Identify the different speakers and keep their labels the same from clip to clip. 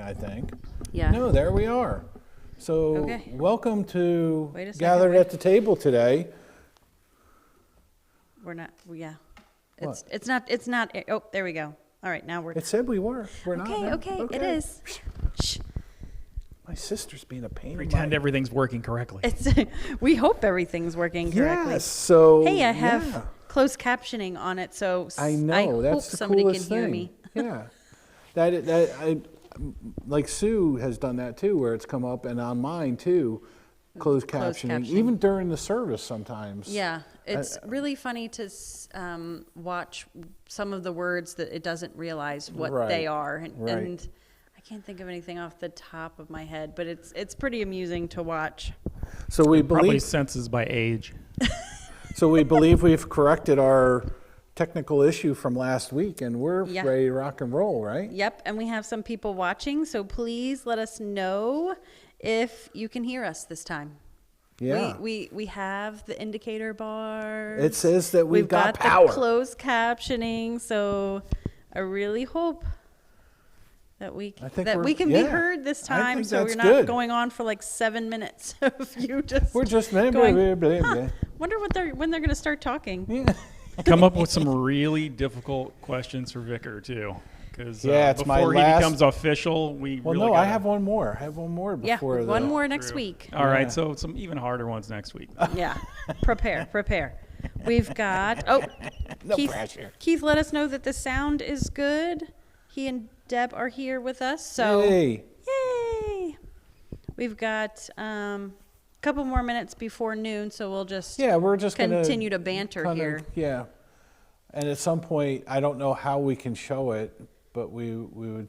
Speaker 1: I think.
Speaker 2: Yeah.
Speaker 1: No, there we are. So
Speaker 2: Okay.
Speaker 1: welcome to
Speaker 2: Wait a second,
Speaker 1: Gathered
Speaker 2: wait.
Speaker 1: at the Table today.
Speaker 2: We're not, yeah.
Speaker 1: What?
Speaker 2: It's not, oh, there we go. All right, now we're,
Speaker 1: It said we were. We're not now?
Speaker 2: okay, it is. Shh.
Speaker 1: My sister's being a pain in
Speaker 3: Pretend
Speaker 1: my...
Speaker 3: everything's working correctly.
Speaker 2: It's, we hope everything's working correctly.
Speaker 1: Yes, so...
Speaker 2: Hey, I have
Speaker 1: yeah.
Speaker 2: closed captioning on it, so
Speaker 1: I know,
Speaker 2: hope
Speaker 1: that's the
Speaker 2: somebody can
Speaker 1: coolest
Speaker 2: hear
Speaker 1: thing.
Speaker 2: me.
Speaker 1: Yeah. Like Sue has done that too, where it's come up, and on mine too, closed captioning, even during the service sometimes.
Speaker 2: Yeah, it's really funny to watch some of the words that it doesn't realize what they are, and I can't think of anything off the top of my head, but it's pretty amusing to watch.
Speaker 1: So we
Speaker 3: Probably
Speaker 1: believe,
Speaker 3: senses by age.
Speaker 1: so we believe we've corrected our technical issue from last week, and we're
Speaker 2: Yeah.
Speaker 1: ready to rock and roll, right?
Speaker 2: Yep, and we have some people watching, so please let us know if you can hear us this time.
Speaker 1: Yeah.
Speaker 2: We have the indicator bars.
Speaker 1: It says that we've got
Speaker 2: got
Speaker 1: power.
Speaker 2: the closed captioning, so I really hope that we
Speaker 1: I think
Speaker 2: we can be
Speaker 1: yeah.
Speaker 2: heard this
Speaker 1: I
Speaker 2: time,
Speaker 1: think
Speaker 2: so
Speaker 1: that's
Speaker 2: we're not
Speaker 1: good.
Speaker 2: going on for like 7 minutes of you just
Speaker 1: We're just
Speaker 2: going,
Speaker 1: blah, blah, blah.
Speaker 2: huh, wonder when they're going to start talking.
Speaker 1: Yeah.
Speaker 3: Come up with some really difficult questions for Vicar too, because
Speaker 1: Yeah, it's my
Speaker 3: before he
Speaker 1: last-
Speaker 3: becomes official, we
Speaker 1: Well,
Speaker 3: really
Speaker 1: no, I
Speaker 3: gotta-
Speaker 1: have one more. I have one more
Speaker 2: Yeah,
Speaker 1: before
Speaker 2: one
Speaker 1: the...
Speaker 2: more next
Speaker 3: True.
Speaker 2: week.
Speaker 3: All
Speaker 1: Yeah.
Speaker 3: right, so some even harder ones next week.
Speaker 2: Yeah, prepare. We've got
Speaker 1: No
Speaker 2: Keith,
Speaker 1: pressure.
Speaker 2: Keith let us know that the sound is good. He and Deb are here with us, so
Speaker 1: Hey.
Speaker 2: yay! We've got a couple more minutes before noon, so we'll just
Speaker 1: Yeah, we're just going to...
Speaker 2: continue to banter here.
Speaker 1: Yeah. And at some point, I don't know how we can show it, but we would...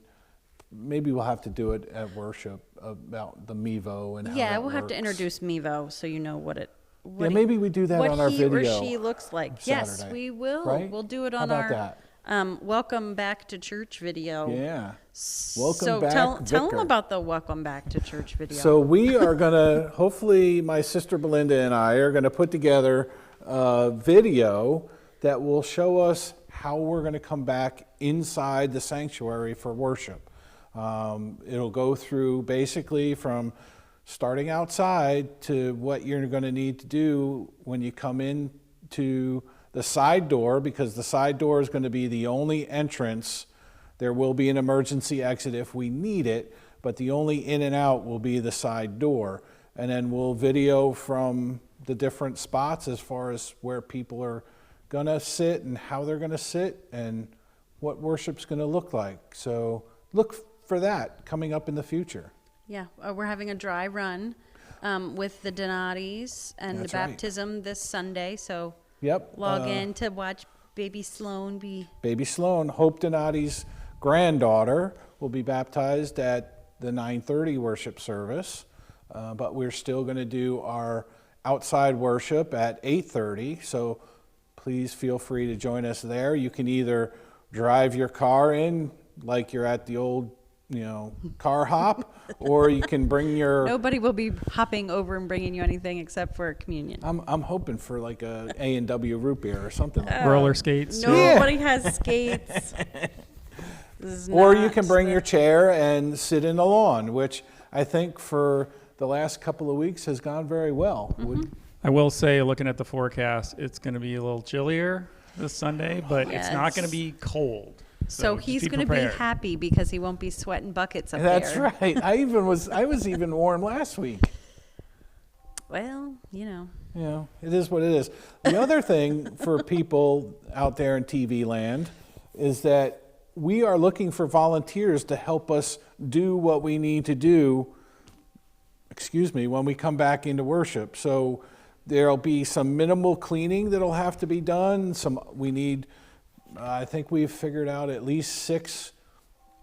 Speaker 1: Maybe we'll have to do it at worship about the Mevo and how
Speaker 2: Yeah,
Speaker 1: that
Speaker 2: we'll have to
Speaker 1: works.
Speaker 2: introduce Mevo so you know what
Speaker 1: Yeah, maybe we do that
Speaker 2: what
Speaker 1: on our
Speaker 2: he
Speaker 1: video.
Speaker 2: or she looks like. Yes,
Speaker 1: Saturday,
Speaker 2: we will.
Speaker 1: right?
Speaker 2: We'll do it
Speaker 1: How
Speaker 2: on
Speaker 1: about
Speaker 2: our
Speaker 1: that?
Speaker 2: Welcome Back to Church video.
Speaker 1: Yeah. Welcome
Speaker 2: so
Speaker 1: back,
Speaker 2: tell them
Speaker 1: Vicar.
Speaker 2: about the Welcome Back to Church video.
Speaker 1: So we are going to, hopefully my sister Belinda and I are going to put together a video that will show us how we're going to come back inside the sanctuary for worship. It'll go through basically from starting outside to what you're going to need to do when you come in to the side door, because the side door is going to be the only entrance. There will be an emergency exit if we need it, but the only in and out will be the side door. And then we'll video from the different spots as far as where people are going to sit and how they're going to sit and what worship's going to look like. So look for that coming up in the future.
Speaker 2: Yeah, we're having a dry run with the Donatis and
Speaker 1: That's
Speaker 2: the
Speaker 1: right.
Speaker 2: baptism this Sunday. So
Speaker 1: Yep.
Speaker 2: log in to watch baby Sloan be.
Speaker 1: Baby Sloan, Hope Donati's granddaughter, will be baptized at the 9:30 worship service, but we're still going to do our outside worship at 8:30. So please feel free to join us there. You can either drive your car in like you're at the old, car hop, or you can bring your...
Speaker 2: Nobody will be hopping over and bringing you anything except for communion.
Speaker 1: I'm hoping for like a A&W root beer or something like that.
Speaker 3: Roller skates.
Speaker 2: Nobody has skates. This is
Speaker 1: Or you
Speaker 2: not
Speaker 1: can bring
Speaker 2: the-
Speaker 1: your chair and sit in the lawn, which I think for the last couple of weeks has gone very well.
Speaker 3: I will say, looking at the forecast, it's going to be a little chillier this Sunday, but it's not going
Speaker 2: Yes.
Speaker 3: to be cold.
Speaker 2: So
Speaker 3: just
Speaker 2: he's
Speaker 3: be
Speaker 2: going to be
Speaker 3: prepared.
Speaker 2: happy because he won't be sweating buckets up
Speaker 1: That's
Speaker 2: there.
Speaker 1: right. I was even warm last week.
Speaker 2: Well,
Speaker 1: It is what it is. The other thing for people out there in TV land is that we are looking for volunteers to help us do what we need to do, when we come back into worship. So there'll be some minimal cleaning that'll have to be done. I think we've figured out at least 6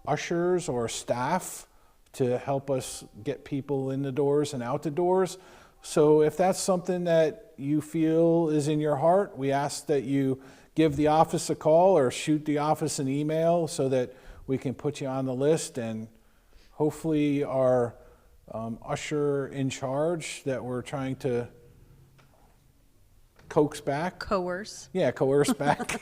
Speaker 1: ushers or staff to help us get people in the doors and out the doors. So if that's something that you feel is in your heart, we ask that you give the office a call or shoot the office an email so that we can put you on the list, and hopefully our usher in charge that we're trying to coax back.
Speaker 2: Coerce.
Speaker 1: Yeah, coerce back,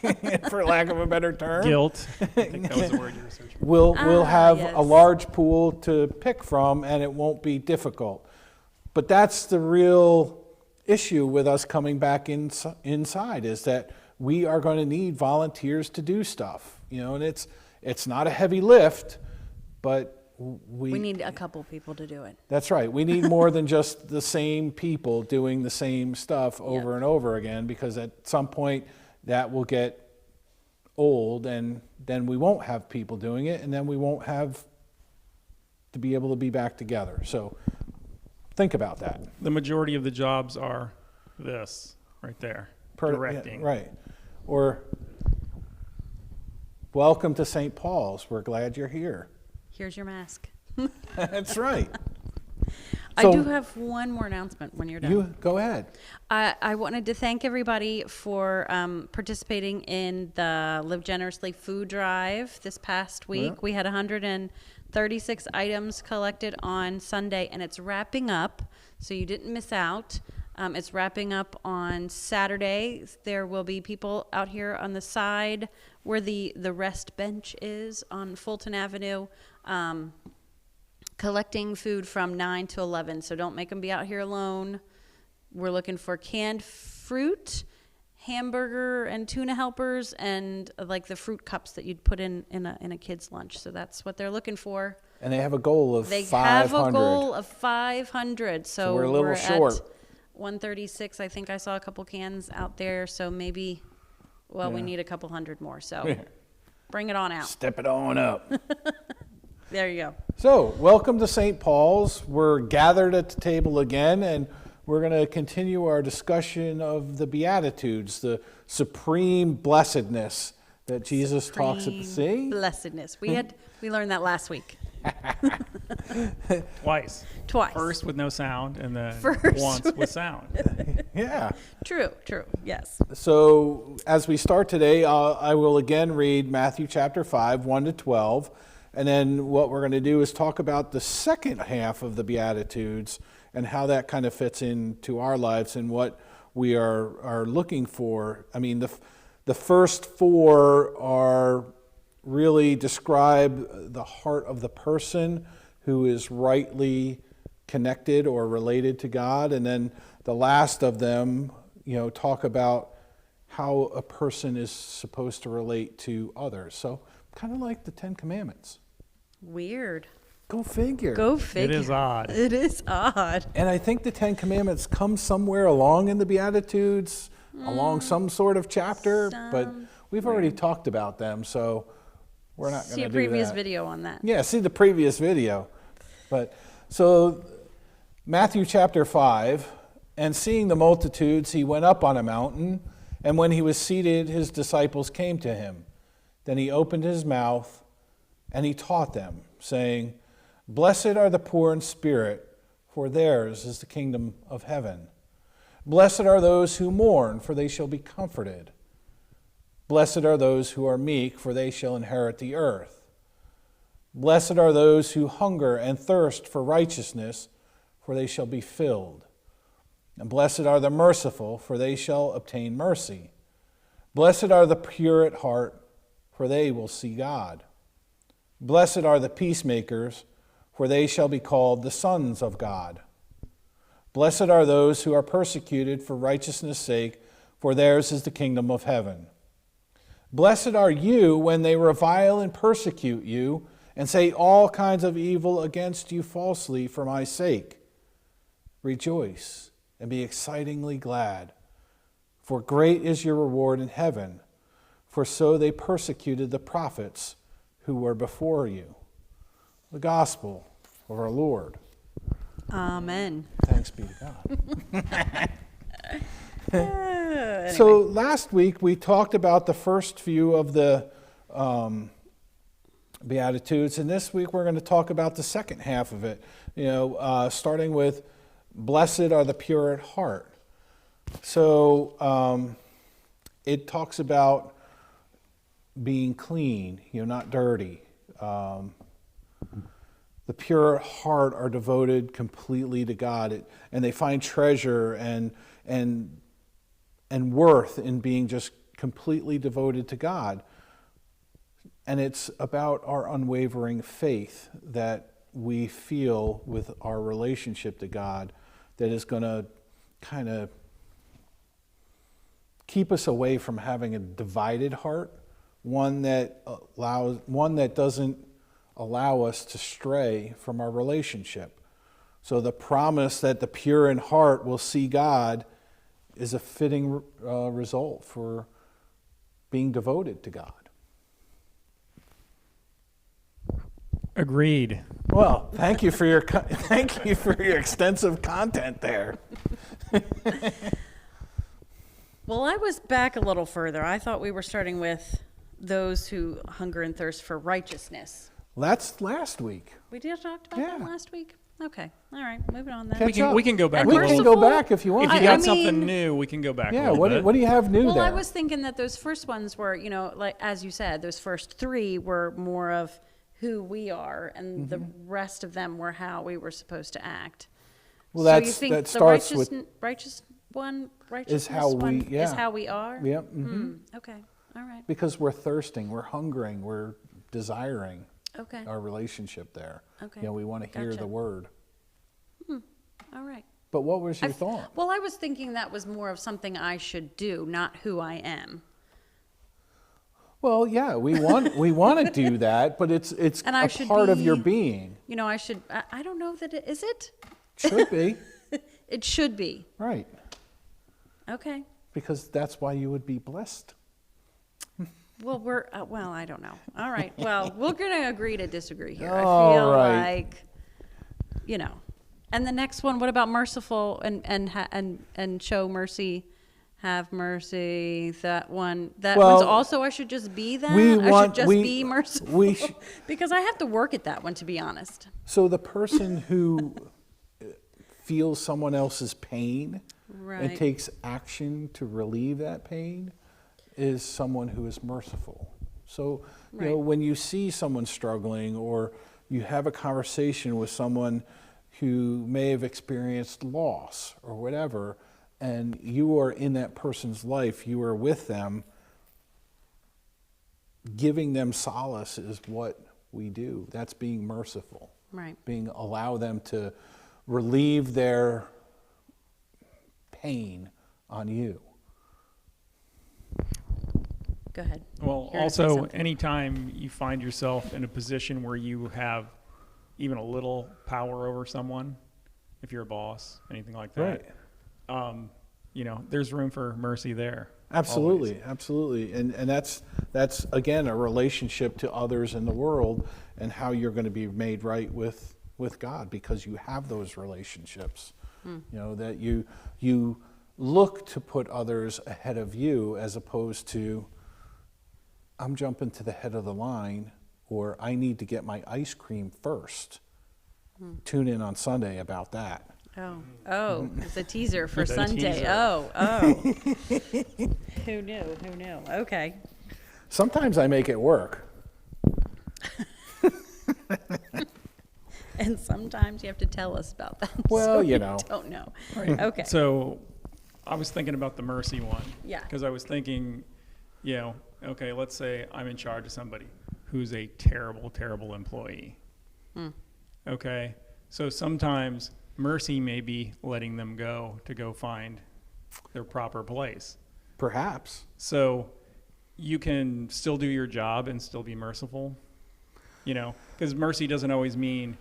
Speaker 1: for lack of a better term.
Speaker 3: Guilt. I think that was the word you were searching for.
Speaker 1: We'll have
Speaker 2: yes.
Speaker 1: a large pool to pick from, and it won't be difficult. But that's the real issue with us coming back inside, is that we are going to need volunteers to do stuff. And it's not a heavy lift, but
Speaker 2: We need a couple people to do it.
Speaker 1: That's right. We need more than just the same people doing the same stuff over and over again, because at some point that will get old, and then we won't have people doing it, and then we won't have to be able to be back together. So think about that.
Speaker 3: The majority of the jobs are this right there, directing.
Speaker 1: Yeah, right. Or, welcome to St. Paul's. We're glad you're here.
Speaker 2: Here's your mask.
Speaker 1: That's right.
Speaker 2: I
Speaker 1: So-
Speaker 2: do have one more announcement when you're done.
Speaker 1: You go ahead.
Speaker 2: I wanted to thank everybody for participating in the Live Generously food drive this past week.
Speaker 1: Yeah.
Speaker 2: We had 136 items collected on Sunday, and it's wrapping up, so you didn't miss out. It's wrapping up on Saturday. There will be people out here on the side where the rest bench is on Fulton Avenue, collecting food from 9 to 11. So don't make them be out here alone. We're looking for canned fruit, hamburger and tuna helpers, and like the fruit cups that you'd put in a kid's lunch. So that's what they're looking for.
Speaker 1: And they have a goal of
Speaker 2: They
Speaker 1: 500.
Speaker 2: have a goal of 500. So
Speaker 1: we're a little short.
Speaker 2: At 136. I think I saw a couple cans out there. So maybe, we
Speaker 1: Yeah.
Speaker 2: need a couple hundred more. So bring it on out.
Speaker 1: Step it on up.
Speaker 2: There you go.
Speaker 1: So, welcome to St. Paul's. We're gathered at the table again, and we're going to continue our discussion of the Beatitudes, the supreme blessedness that Jesus talks about. See?
Speaker 2: Blessedness. We learned that last week.
Speaker 3: Twice.
Speaker 2: Twice.
Speaker 3: First with no sound, and then
Speaker 2: First
Speaker 3: once with sound.
Speaker 1: Yeah.
Speaker 2: True. Yes.
Speaker 1: So, as we start today, I will again read Matthew chapter 5, 1 to 12. And then what we're going to do is talk about the second half of the Beatitudes and how that kind of fits into our lives and what we are looking for. I mean, the first four are really describe the heart of the person who is rightly connected or related to God. And then the last of them, talk about how a person is supposed to relate to others. So kind of like the Ten Commandments.
Speaker 2: Weird.
Speaker 1: Go figure.
Speaker 2: Go figure.
Speaker 3: It is odd.
Speaker 2: It is odd.
Speaker 1: And I think the Ten Commandments come somewhere along in the Beatitudes, along some sort of chapter, but we've already talked about them, so we're not going to do
Speaker 2: See
Speaker 1: that.
Speaker 2: a previous video on that.
Speaker 1: Yeah, see the previous video. But so Matthew chapter 5, and seeing the multitudes, he went up on a mountain, and when he was seated, his disciples came to him. Then he opened his mouth, and he taught them, saying, "Blessed are the poor in spirit, for theirs is the kingdom of heaven. Blessed are those who mourn, for they shall be comforted. Blessed are those who are meek, for they shall inherit the earth. Blessed are those who hunger and thirst for righteousness, for they shall be filled. And blessed are the merciful, for they shall obtain mercy. Blessed are the pure at heart, for they will see God. Blessed are the peacemakers, for they shall be called the sons of God. Blessed are those who are persecuted for righteousness' sake, for theirs is the kingdom of heaven. Blessed are you when they revile and persecute you, and say all kinds of evil against you falsely for my sake. Rejoice and be exceedingly glad, for great is your reward in heaven, for so they persecuted the prophets who were before you." The gospel of our Lord.
Speaker 2: Amen.
Speaker 1: Thanks be to God.
Speaker 2: Anyway.
Speaker 1: So last week we talked about the first few of the Beatitudes, and this week we're going to talk about the second half of it, starting with blessed are the pure at heart. So it talks about being clean, not dirty. The pure at heart are devoted completely to God, and they find treasure and and worth in being just completely devoted to God. And it's about our unwavering faith that we feel with our relationship to God that is going to kind of keep us away from having a divided heart, one that doesn't allow us to stray from our relationship. So the promise that the pure in heart will see God is a fitting result for being devoted to God.
Speaker 3: Agreed.
Speaker 1: Well, thank you for your extensive content there.
Speaker 2: Well, I was back a little further. I thought we were starting with those who hunger and thirst for righteousness.
Speaker 1: That's last week.
Speaker 2: We did talk about that
Speaker 1: Yeah.
Speaker 2: last week? Okay. All right. Moving on then.
Speaker 1: Catch up.
Speaker 3: We can go back.
Speaker 2: And
Speaker 3: a
Speaker 1: We
Speaker 3: little.
Speaker 1: can go
Speaker 2: merciful-
Speaker 1: back if you want.
Speaker 3: If you
Speaker 2: I
Speaker 3: got something
Speaker 2: mean-
Speaker 3: new, we can go back. a
Speaker 1: Yeah,
Speaker 3: little bit.
Speaker 1: what do you have new
Speaker 2: Well,
Speaker 1: there?
Speaker 2: I was thinking that those first ones were, like, as you said, those first three were more of who we are, and the rest of them were how we were supposed to act.
Speaker 1: Well,
Speaker 2: So you
Speaker 1: that's-
Speaker 2: think
Speaker 1: that
Speaker 2: the
Speaker 1: starts with-
Speaker 2: righteousness
Speaker 1: how we-
Speaker 2: one
Speaker 1: yeah.
Speaker 2: is how we are?
Speaker 1: Yep. Mm-hmm.
Speaker 2: Okay. All right.
Speaker 1: Because we're thirsting, we're hungering, we're desiring
Speaker 2: Okay.
Speaker 1: our relationship there.
Speaker 2: Okay.
Speaker 1: We want to hear
Speaker 2: Gotcha.
Speaker 1: the word.
Speaker 2: All right.
Speaker 1: But what was your thought?
Speaker 2: Well, I was thinking that was more of something I should do, not who I am.
Speaker 1: Well, yeah, we want to do that, but it's
Speaker 2: And I
Speaker 1: a
Speaker 2: should
Speaker 1: part of your
Speaker 2: be-
Speaker 1: being.
Speaker 2: I should, I don't know that is it?
Speaker 1: Should be,
Speaker 2: It should be.
Speaker 1: right.
Speaker 2: Okay.
Speaker 1: Because that's why you would be blessed.
Speaker 2: Well, well, I don't know. All right. Well, we're going to agree to disagree here.
Speaker 1: All
Speaker 2: I feel
Speaker 1: right.
Speaker 2: like, And the next one, what about merciful and show mercy, have mercy? That one, one's also I should just be that. I should just be merciful. Because I have to work at that one, to be honest.
Speaker 1: So the person who feels someone else's pain
Speaker 2: Right.
Speaker 1: and takes action to relieve that pain is someone who is merciful. So,
Speaker 2: Right.
Speaker 1: when you see someone struggling or you have a conversation with someone who may have experienced loss or whatever, and you are in that person's life, you are with them, giving them solace is what we do. That's being merciful.
Speaker 2: Right.
Speaker 1: Allow them to relieve their pain on you.
Speaker 2: Go ahead.
Speaker 3: Well,
Speaker 2: You're gonna say
Speaker 3: also,
Speaker 2: something.
Speaker 3: anytime you find yourself in a position where you have even a little power over someone, if you're a boss, anything like that, there's room for mercy there.
Speaker 1: Absolutely,
Speaker 3: always.
Speaker 1: absolutely. And that's again a relationship to others in the world and how you're going to be made right with God because you have those relationships. That you look to put others ahead of you as opposed to I'm jumping to the head of the line or I need to get my ice cream first. Tune in on Sunday about that.
Speaker 2: Oh, it's a teaser for
Speaker 3: The
Speaker 2: Sunday.
Speaker 3: teaser.
Speaker 2: Oh. Who knew? Okay.
Speaker 1: Sometimes I make it work.
Speaker 2: And sometimes you have to tell us about that.
Speaker 1: Well,
Speaker 2: so
Speaker 1: you
Speaker 2: we
Speaker 1: know.
Speaker 2: don't know. Okay.
Speaker 3: So I was thinking about the mercy one.
Speaker 2: Yeah.
Speaker 3: Because I was thinking, okay, let's say I'm in charge of somebody who's a terrible, terrible employee. Okay. So sometimes mercy may be letting them go to go find their proper place.
Speaker 1: Perhaps.
Speaker 3: So you can still do your job and still be merciful, because mercy doesn't always mean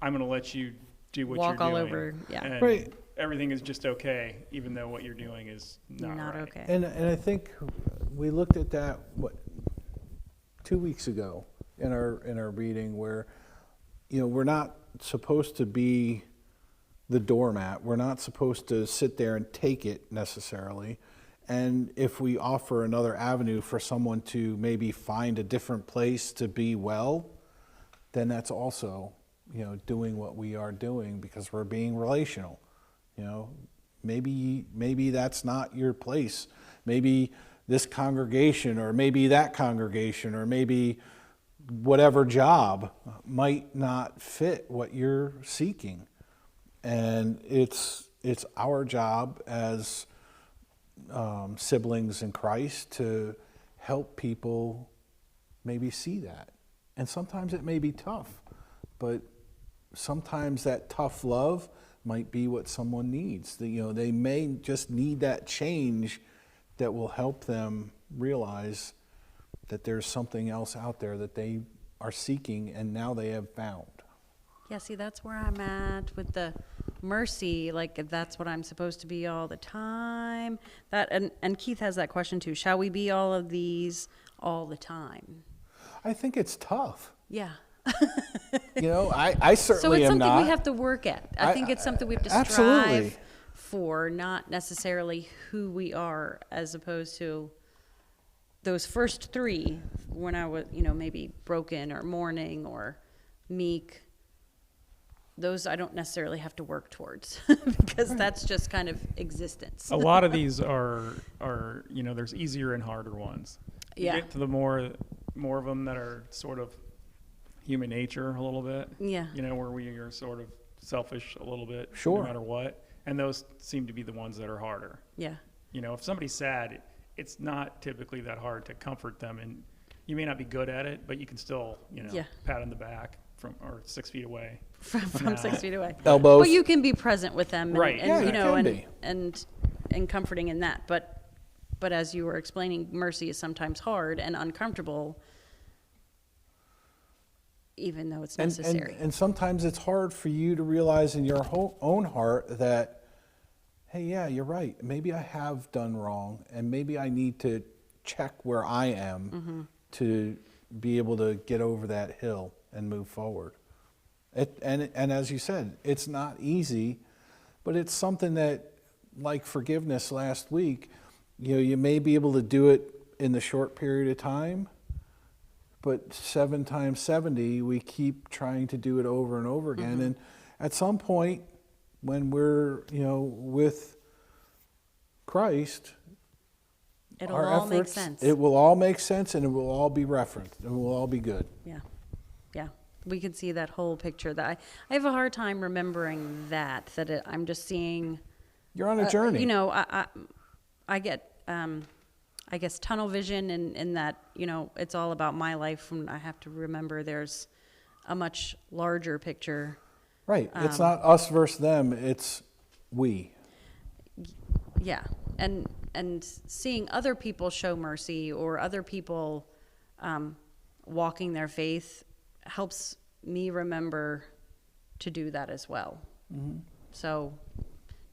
Speaker 3: I'm going to let you do what
Speaker 2: Walk
Speaker 3: you're
Speaker 2: all
Speaker 3: doing.
Speaker 2: over, yeah.
Speaker 3: And
Speaker 1: Right.
Speaker 3: everything is just okay, even though what you're doing is not right.
Speaker 2: okay.
Speaker 1: And I think we looked at that 2 weeks ago in our reading where we're not supposed to be the doormat. We're not supposed to sit there and take it necessarily. And if we offer another avenue for someone to maybe find a different place to be well, then that's also doing what we are doing because we're being relational. Maybe that's not your place. Maybe this congregation or maybe that congregation or maybe whatever job might not fit what you're seeking. And it's our job as siblings in Christ to help people maybe see that. And sometimes it may be tough, but sometimes that tough love might be what someone needs. They may just need that change that will help them realize that there's something else out there that they are seeking and now they have found.
Speaker 2: Yeah, see, that's where I'm at with the mercy. Like, if that's what I'm supposed to be all the time. And Keith has that question too. Shall we be all of these all the time?
Speaker 1: I think it's tough.
Speaker 2: Yeah.
Speaker 1: I
Speaker 2: So
Speaker 1: certainly
Speaker 2: it's
Speaker 1: am
Speaker 2: something
Speaker 1: not.
Speaker 2: we have to work at. I think it's something we have to
Speaker 1: Absolutely.
Speaker 2: strive for, not necessarily who we are, as opposed to those first three when I was, maybe broken or mourning or meek. Those I don't necessarily have to work towards because that's just kind of existence.
Speaker 3: A lot of these are there's easier and harder ones.
Speaker 2: Yeah.
Speaker 3: You get to the more of them that are sort of human nature a little bit.
Speaker 2: Yeah.
Speaker 3: Where we are sort of selfish a little bit,
Speaker 1: Sure.
Speaker 3: no matter what. And those seem to be the ones that are harder.
Speaker 2: Yeah.
Speaker 3: If somebody's sad, it's not typically that hard to comfort them, and you may not be good at it, but you can still,
Speaker 2: Yeah.
Speaker 3: pat on the back or 6 feet away.
Speaker 2: From
Speaker 3: No.
Speaker 2: 6 feet away.
Speaker 1: Elbows.
Speaker 2: Well, you can be present with them, and,
Speaker 3: Right.
Speaker 2: and
Speaker 1: Yeah, you can
Speaker 2: and,
Speaker 1: be.
Speaker 2: and comforting in that. But as you were explaining, mercy is sometimes hard and uncomfortable, even though it's necessary.
Speaker 1: And sometimes it's hard for you to realize in your own heart that, hey, yeah, you're right. Maybe I have done wrong, and maybe I need to check where I am to be able to get over that hill and move forward. And as you said, it's not easy, but it's something that, like forgiveness last week, you may be able to do it in the short period of time, but 7 times 70, we keep trying to do it over and over again. And at some point, when we're, with Christ,
Speaker 2: It'll
Speaker 1: our
Speaker 2: all make
Speaker 1: efforts,
Speaker 2: sense.
Speaker 1: it will all make sense, and it will all be referenced, and it will all be good.
Speaker 2: Yeah. We can see that whole picture. That I have a hard time remembering I'm just seeing.
Speaker 1: You're on a journey.
Speaker 2: I get, I guess, tunnel vision in that, it's all about my life, and I have to remember there's a much larger picture.
Speaker 1: Right. It's not us versus them. It's we.
Speaker 2: Yeah. And seeing other people show mercy or other people walking their faith helps me remember to do that as well. So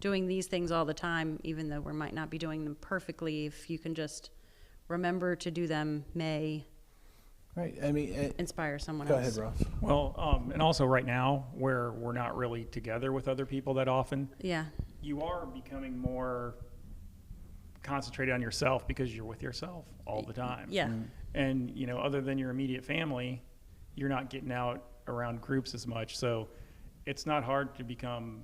Speaker 2: doing these things all the time, even though we might not be doing them perfectly, if you can just remember to do them, may
Speaker 1: Right. I mean,
Speaker 2: inspire someone
Speaker 1: go
Speaker 2: else.
Speaker 1: ahead, Ross.
Speaker 3: Well, and also right now, where we're not really together with other people that often,
Speaker 2: Yeah.
Speaker 3: you are becoming more concentrated on yourself because you're with yourself all the time.
Speaker 2: Yeah.
Speaker 3: And, other than your immediate family, you're not getting out around groups as much. So it's not hard to become,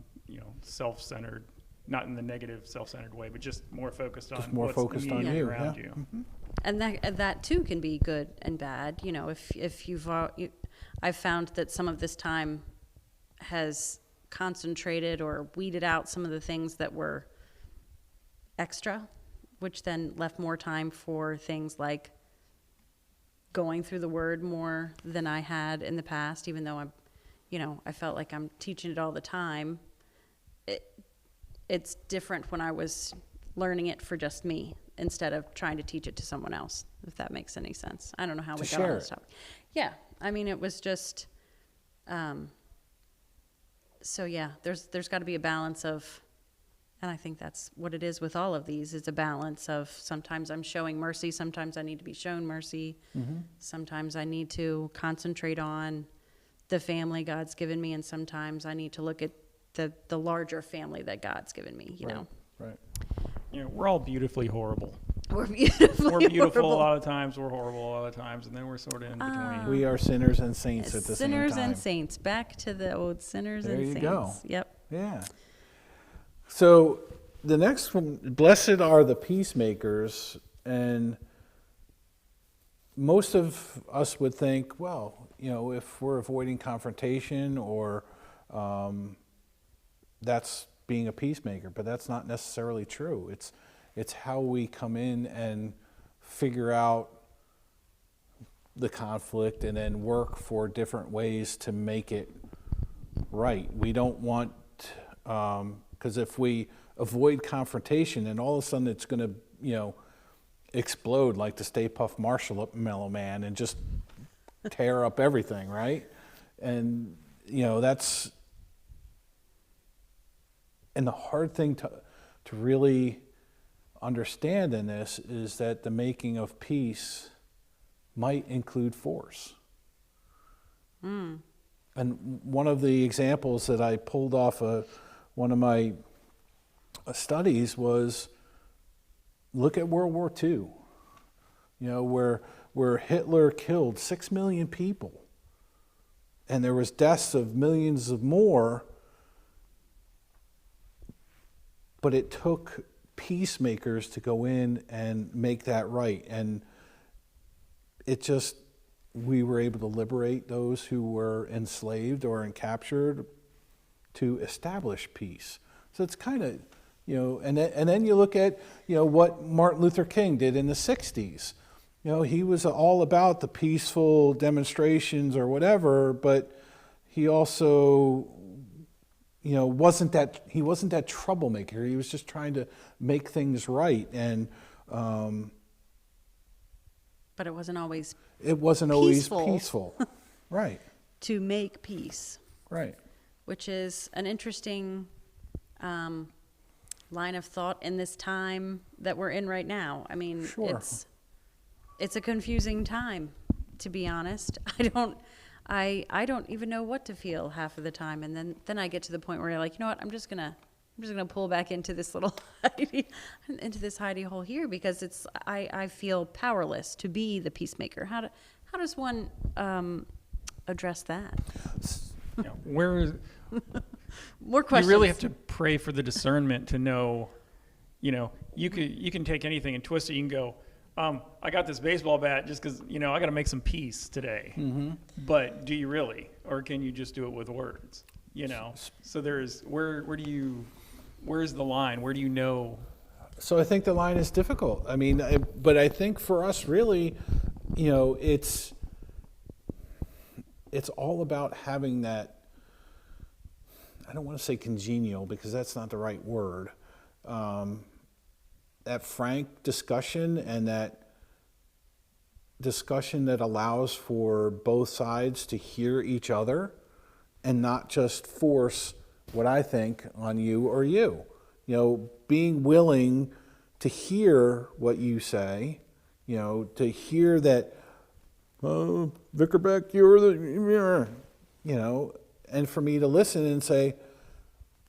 Speaker 3: self-centered, not in the negative self-centered way, but just more focused on what's immediately
Speaker 1: you,
Speaker 3: around
Speaker 1: yeah.
Speaker 3: you.
Speaker 2: And that too can be good and bad. If I've found that some of this time has concentrated or weeded out some of the things that were extra, which then left more time for things like going through the word more than I had in the past, even though I felt like I'm teaching it all the time. It's different when I was learning it for just me instead of trying to teach it to someone else, if that makes any sense. I don't know how we got on this topic. Yeah, I mean, it was just, so yeah, there's got to be a balance of, and I think that's what it is with all of these, is a balance of sometimes I'm showing mercy, sometimes I need to be shown mercy, sometimes I need to concentrate on the family God's given me, and sometimes I need to look at the larger family that God's given me, you know.
Speaker 1: Right.
Speaker 3: We're all beautifully horrible.
Speaker 2: We're beautifully
Speaker 3: We're beautiful
Speaker 2: horrible.
Speaker 3: a lot of times, we're horrible a lot of times, and then we're sort of in between.
Speaker 1: We are sinners and saints at the same time.
Speaker 2: Sinners and saints. Back to the old sinners
Speaker 1: There
Speaker 2: and
Speaker 1: you
Speaker 2: saints.
Speaker 1: go.
Speaker 2: Yep.
Speaker 1: Yeah. So the next one, blessed are the peacemakers, and most of us would think, well, if we're avoiding confrontation or that's being a peacemaker, but that's not necessarily true. It's how we come in and figure out the conflict and then work for different ways to make it right. We don't want, because if we avoid confrontation, and all of a sudden it's going to, explode like the Stay Puft Marshmallow Man and just tear up everything, right? And that's, and the hard thing to really understand in this is that the making of peace might include force. And one of the examples that I pulled off one of my studies was, look at World War II, where Hitler killed 6 million people, and there was deaths of millions of more, but it took peacemakers to go in and make that right. And we were able to liberate those who were enslaved or captured to establish peace. So it's kind of, and then you look at, what Martin Luther King did in the 60s. He was all about the peaceful demonstrations or whatever, but he also, wasn't that troublemaker. He was just trying to make things right. And
Speaker 2: but it wasn't always
Speaker 1: peaceful. Right.
Speaker 2: To make peace.
Speaker 1: Right.
Speaker 2: Which is an interesting line of thought in this time that we're in right now. I mean,
Speaker 1: sure.
Speaker 2: It's a confusing time, to be honest. I don't even know what to feel half of the time, and then I get to the point where you're like, you know what, I'm just gonna pull back into this little hidey hole here, because I feel powerless to be the peacemaker. How does one address that? More questions.
Speaker 3: You really have to pray for the discernment to know. You can take anything and twist it. You can go, I got this baseball bat just because I got to make some peace today. Mm-hmm. But do you really, or can you just do it with words? So there's where's the line? Where do you know?
Speaker 1: So I think the line is difficult. I mean, but I think for us, really, it's all about having that. I don't want to say congenial, because that's not the right word. That frank discussion, and that discussion that allows for both sides to hear each other and not just force what I think on you or you. Being willing to hear what you say, to hear that, Vicar Beck, you're the, and for me to listen and say,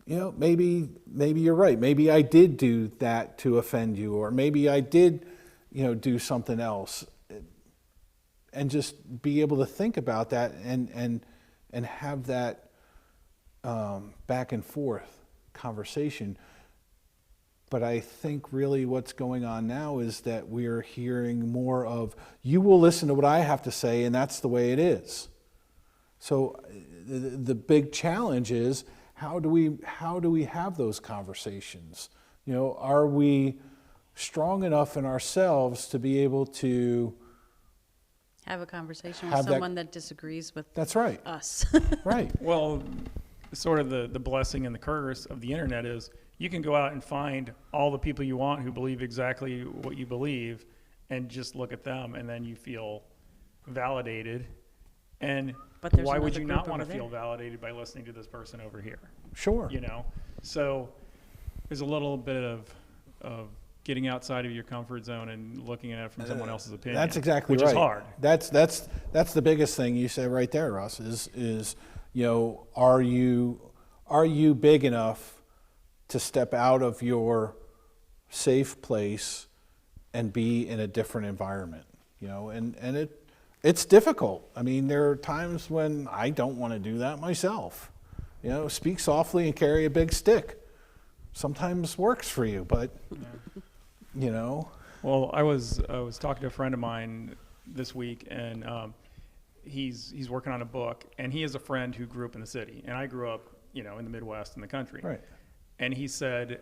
Speaker 1: maybe you're right. Maybe I did do that to offend you, or maybe I did, do something else, and just be able to think about that and have that back and forth conversation. But I think really what's going on now is that we're hearing more of, you will listen to what I have to say, and that's the way it is. So the big challenge is, how do we have those conversations? Are we strong enough in ourselves to be able to
Speaker 2: have a conversation with someone that disagrees with
Speaker 1: that's right.
Speaker 2: us?
Speaker 1: Right.
Speaker 3: Well, sort of the blessing and the curse of the internet is you can go out and find all the people you want who believe exactly what you believe, and just look at them, and then you feel validated. And why would you not want to feel validated by listening to this person over here?
Speaker 1: Sure.
Speaker 3: So there's a little bit of getting outside of your comfort zone and looking at it from someone else's opinion.
Speaker 1: That's exactly
Speaker 3: right. Which is hard.
Speaker 1: That's the biggest thing you said right there, Russ, is are you big enough to step out of your safe place and be in a different environment? And it's difficult. I mean, there are times when I don't want to do that myself. Speak softly and carry a big stick. Sometimes works for you, but
Speaker 3: Well, I was talking to a friend of mine this week, and he's working on a book, and he has a friend who grew up in the city, and I grew up, in the Midwest in the country.
Speaker 1: Right.
Speaker 3: And he said,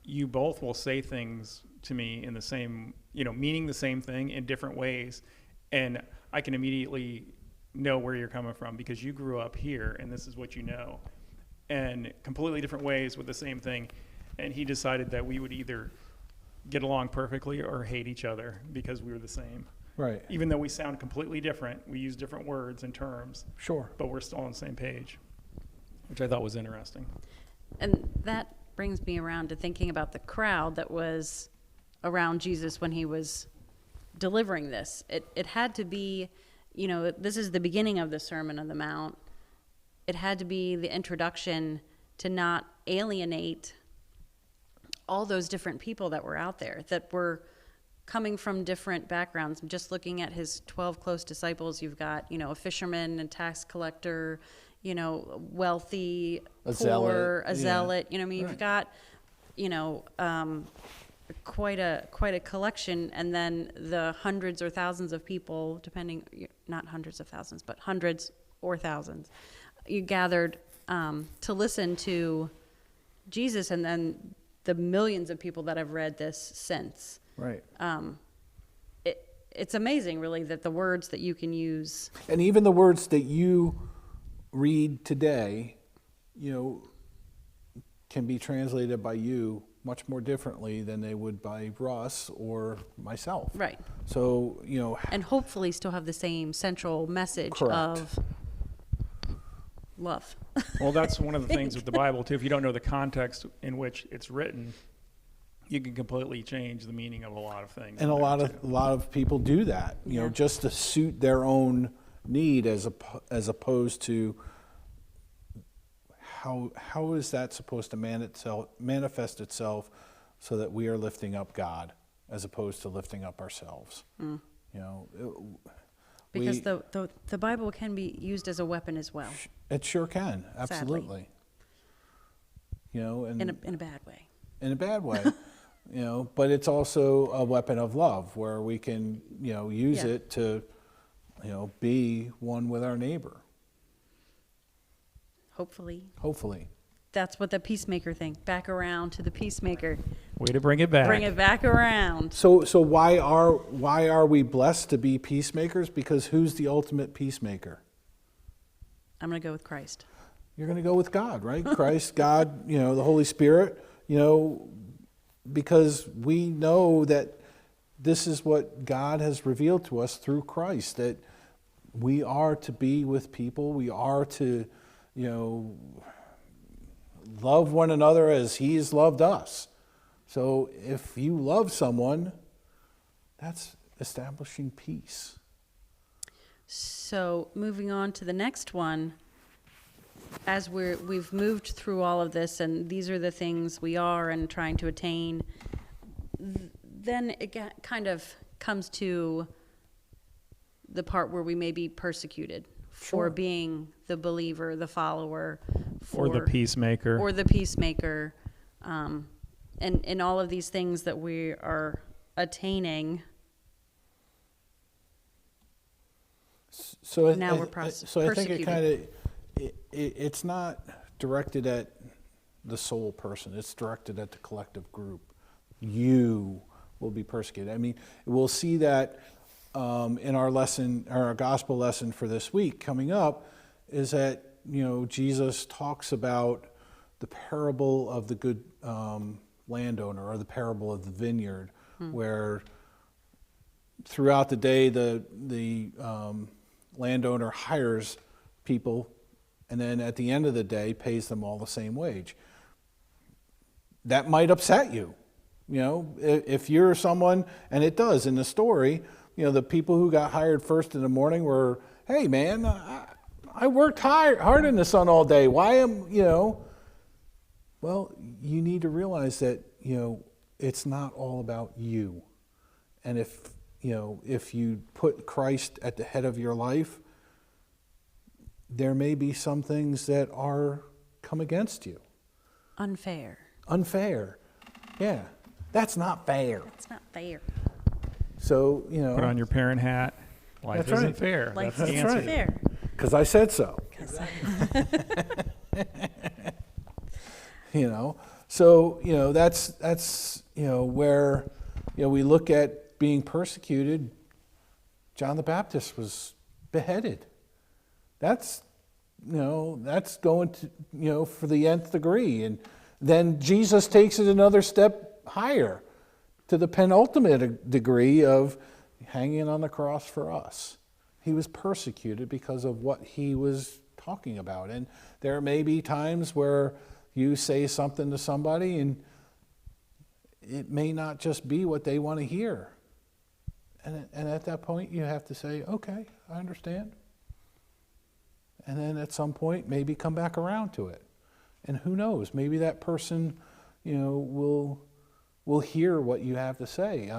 Speaker 3: you both will say things to me in the same, meaning the same thing in different ways. And I can immediately know where you're coming from because you grew up here and this is what you know. And completely different ways with the same thing. And he decided that we would either get along perfectly or hate each other because we were the same.
Speaker 1: Right.
Speaker 3: Even though we sound completely different, we use different words and terms,
Speaker 1: Sure.
Speaker 3: but we're still on the same page, which I thought was interesting.
Speaker 2: And that brings me around to thinking about the crowd that was around Jesus when he was delivering this. It had to be, this is the beginning of the Sermon on the Mount. It had to be the introduction to not alienate all those different people that were out there, that were coming from different backgrounds. Just looking at his 12 close disciples, you've got, a fisherman and tax collector, wealthy, poor, a zealot. You've got, quite a collection, and then the hundreds or thousands of people, depending, not hundreds of thousands, but hundreds or thousands, you gathered to listen to Jesus, and then the millions of people that have read this since.
Speaker 1: Right.
Speaker 2: It's amazing, really, that the words that you can use.
Speaker 1: And even the words that you read today, can be translated by you much more differently than they would by Russ or myself.
Speaker 2: Right.
Speaker 1: So,
Speaker 2: And hopefully still have the same central message
Speaker 1: Correct.
Speaker 2: of love.
Speaker 3: Well, that's one of the things with the Bible, too. If you don't know the context in which it's written, you can completely change the meaning of a lot of things.
Speaker 1: and a lot of people do that,
Speaker 2: Yeah.
Speaker 1: just to suit their own need as opposed to how is that supposed to manifest itself so that we are lifting up God as opposed to lifting up ourselves.
Speaker 2: Because the Bible can be used as a weapon as well,
Speaker 1: It sure can, absolutely. And
Speaker 2: in a bad way.
Speaker 1: in a bad way, but it's also a weapon of love where we can, use
Speaker 2: Yeah.
Speaker 1: it to, be one with our neighbor.
Speaker 2: Hopefully. That's what the peacemaker thing, back around to the peacemaker.
Speaker 3: Way to bring it back.
Speaker 2: Bring it back around.
Speaker 1: So why are we blessed to be peacemakers? Because who's the ultimate peacemaker?
Speaker 2: I'm going to go with Christ.
Speaker 1: You're going to go with God, right? Christ, God, the Holy Spirit, because we know that this is what God has revealed to us through Christ, that we are to be with people. We are to, love one another as He has loved us. So if you love someone, that's establishing peace.
Speaker 2: So moving on to the next one, as we've moved through all of this, and these are the things we are and trying to attain, then it kind of comes to the part where we may be persecuted for
Speaker 1: Sure.
Speaker 2: being the believer, the follower,
Speaker 3: Or the peacemaker.
Speaker 2: or the peacemaker, and in all of these things that we are attaining.
Speaker 1: So
Speaker 2: Now we're
Speaker 1: so I think it
Speaker 2: persecuted.
Speaker 1: kind of it's not directed at the sole person. It's directed at the collective group. You will be persecuted. I mean, we'll see that in our lesson, our gospel lesson for this week coming up, is that Jesus talks about the parable of the good landowner, or the parable of the vineyard, where throughout the day the landowner hires people, and then at the end of the day pays them all the same wage. That might upset you, if you're someone, and it does in the story. The people who got hired first in the morning were, hey man, I worked hard in the sun all day. Why am Well, you need to realize that it's not all about you, and if you put Christ at the head of your life, there may be some things that are come against you.
Speaker 2: Unfair.
Speaker 1: Yeah, that's not fair.
Speaker 2: It's not fair.
Speaker 1: So
Speaker 3: Put on your parent hat. Life
Speaker 1: That's
Speaker 3: isn't
Speaker 1: right.
Speaker 3: fair.
Speaker 2: Life
Speaker 3: That's the
Speaker 2: isn't
Speaker 3: answer.
Speaker 2: fair.
Speaker 1: because I said so. So, that's where, we look at being persecuted. John the Baptist was beheaded. That's going to, for the nth degree. And then Jesus takes it another step higher to the penultimate degree of hanging on the cross for us. He was persecuted because of what he was talking about. And there may be times where you say something to somebody and it may not just be what they want to hear. And at that point you have to say, okay, I understand. And then at some point maybe come back around to it. And who knows, maybe that person, will hear what you have to say.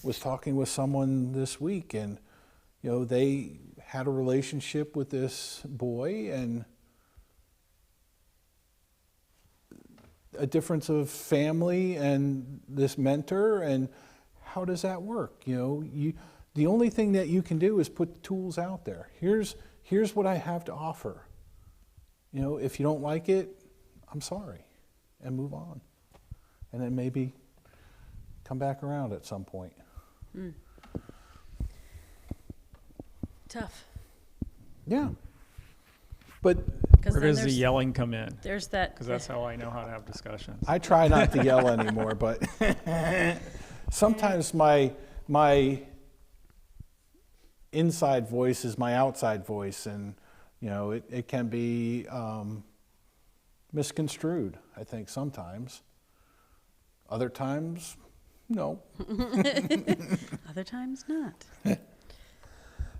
Speaker 1: Was talking with someone this week, and they had a relationship with this boy, and a difference of family and this mentor, and how does that work? The only thing that you can do is put the tools out there. Here's what I have to offer. If you don't like it, I'm sorry, and move on. And then maybe come back around at some point.
Speaker 2: Tough.
Speaker 1: Yeah. But
Speaker 3: Where does the yelling come in?
Speaker 2: There's that.
Speaker 3: Because that's how I know how to have discussions.
Speaker 1: I try not to yell anymore, but sometimes my inside voice is my outside voice, and it can be misconstrued, I think, sometimes. Other times, no.
Speaker 2: Other times not.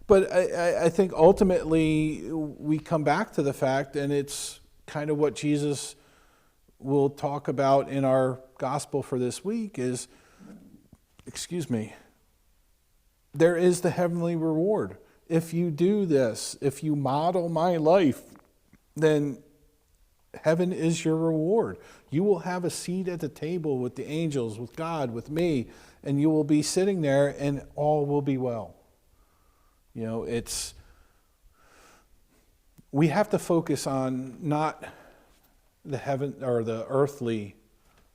Speaker 1: But I think ultimately we come back to the fact, and it's kind of what Jesus will talk about in our gospel for this week is, there is the heavenly reward. If you do this, if you model my life, then heaven is your reward. You will have a seat at the table with the angels, with God, with me, and you will be sitting there and all will be well. We have to focus on not the heaven or the earthly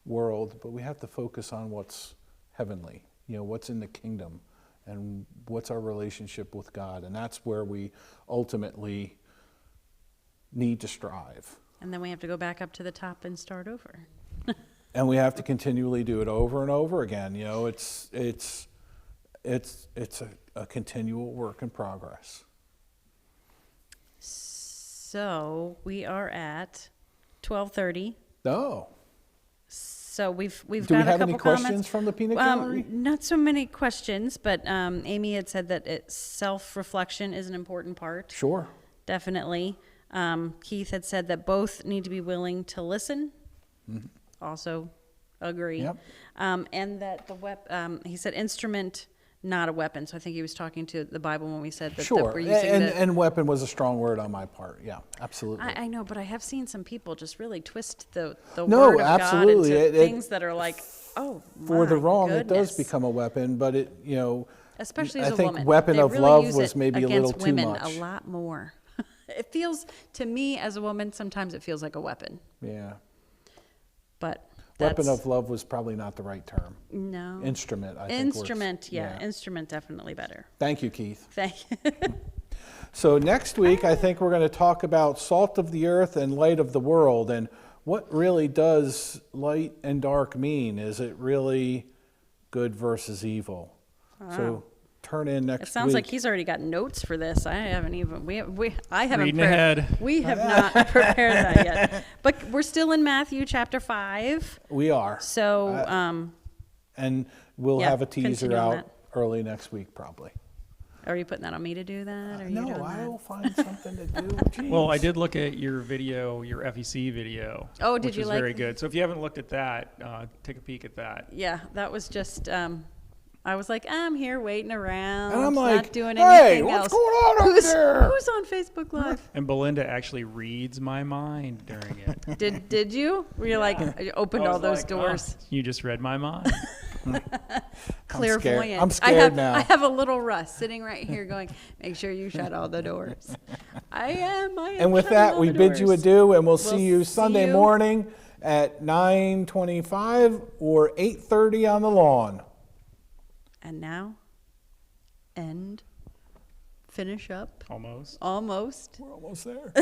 Speaker 1: world, but we have to focus on what's heavenly, what's in the kingdom and what's our relationship with God. And that's where we ultimately need to strive.
Speaker 2: And then we have to go back up to the top and start over.
Speaker 1: And we have to continually do it over and over again. It's a continual work in progress.
Speaker 2: So we are at 12:30.
Speaker 1: Oh.
Speaker 2: So we've
Speaker 1: Do we
Speaker 2: got a
Speaker 1: have
Speaker 2: couple
Speaker 1: any questions
Speaker 2: comments.
Speaker 1: from the peanut gallery?
Speaker 2: Not so many questions, but Amy had said that self-reflection is an important part.
Speaker 1: Sure.
Speaker 2: Definitely. Keith had said that both need to be willing to listen.
Speaker 1: Mm-hmm.
Speaker 2: Also agree.
Speaker 1: Yep.
Speaker 2: And that he said instrument, not a weapon. So I think he was talking to the Bible when we said that,
Speaker 1: Sure.
Speaker 2: that we're using
Speaker 1: And weapon was a strong word on my part. Yeah, absolutely.
Speaker 2: I know, but I have seen some people just really twist the
Speaker 1: No,
Speaker 2: word of
Speaker 1: absolutely.
Speaker 2: God into things that are like, oh,
Speaker 1: For the
Speaker 2: my
Speaker 1: wrong,
Speaker 2: goodness.
Speaker 1: it does become a weapon, but
Speaker 2: Especially as
Speaker 1: I
Speaker 2: a
Speaker 1: think
Speaker 2: woman.
Speaker 1: weapon
Speaker 2: They
Speaker 1: of
Speaker 2: really
Speaker 1: love
Speaker 2: use
Speaker 1: was
Speaker 2: it
Speaker 1: maybe a little
Speaker 2: against
Speaker 1: too
Speaker 2: women
Speaker 1: much.
Speaker 2: a lot more. It feels, to me as a woman, sometimes it feels like a weapon.
Speaker 1: Yeah.
Speaker 2: But
Speaker 1: Weapon
Speaker 2: that's,
Speaker 1: of love was probably not the right term.
Speaker 2: no.
Speaker 1: Instrument, I think.
Speaker 2: Instrument, yeah. Instrument definitely better.
Speaker 1: Thank you, Keith.
Speaker 2: Thank you.
Speaker 1: So next week, I think we're going to talk about salt of the earth and light of the world. And what really does light and dark mean? Is it really good versus evil?
Speaker 2: Wow.
Speaker 1: So turn in next week.
Speaker 2: It sounds like he's already got notes for this. I haven't even, I haven't
Speaker 3: Reading ahead.
Speaker 2: We have not prepared that yet. But we're still in Matthew chapter 5.
Speaker 1: We are.
Speaker 2: So,
Speaker 1: And we'll
Speaker 2: yeah,
Speaker 1: have a teaser
Speaker 2: continue on
Speaker 1: out
Speaker 2: that.
Speaker 1: early next week, probably.
Speaker 2: Are you putting that on me to do that? Or are you
Speaker 1: No,
Speaker 2: doing
Speaker 1: I
Speaker 2: that?
Speaker 1: will find something to do. Jeez.
Speaker 3: Well, I did look at your video, your FEC video.
Speaker 2: Oh, did
Speaker 3: which
Speaker 2: you
Speaker 3: was
Speaker 2: like
Speaker 3: very
Speaker 2: it?
Speaker 3: good. So if you haven't looked at that, take a peek at that.
Speaker 2: Yeah, that was just, I was like, I'm here waiting around,
Speaker 1: And I'm
Speaker 2: not
Speaker 1: like,
Speaker 2: doing
Speaker 1: hey,
Speaker 2: anything
Speaker 1: what's
Speaker 2: else.
Speaker 1: going on over there?
Speaker 2: Who's on Facebook Live?
Speaker 3: And Belinda actually reads my mind during it.
Speaker 2: Did you? Were you like, you opened
Speaker 3: I
Speaker 2: all
Speaker 3: was
Speaker 2: those
Speaker 3: like,
Speaker 2: doors?
Speaker 3: "Oh, you just read my mind."
Speaker 2: Clairvoyant.
Speaker 1: I'm scared now.
Speaker 2: I have a little Russ sitting right here going, make sure you shut all the doors. I am
Speaker 1: And with
Speaker 2: shutting
Speaker 1: that,
Speaker 2: all
Speaker 1: we
Speaker 2: the
Speaker 1: bid you
Speaker 2: doors.
Speaker 1: adieu, and we'll
Speaker 2: We'll
Speaker 1: see you
Speaker 2: see
Speaker 1: Sunday
Speaker 2: you.
Speaker 1: morning at 9:25 or 8:30 on the lawn.
Speaker 2: And now, finish up,
Speaker 3: Almost.
Speaker 2: almost.
Speaker 1: We're almost there.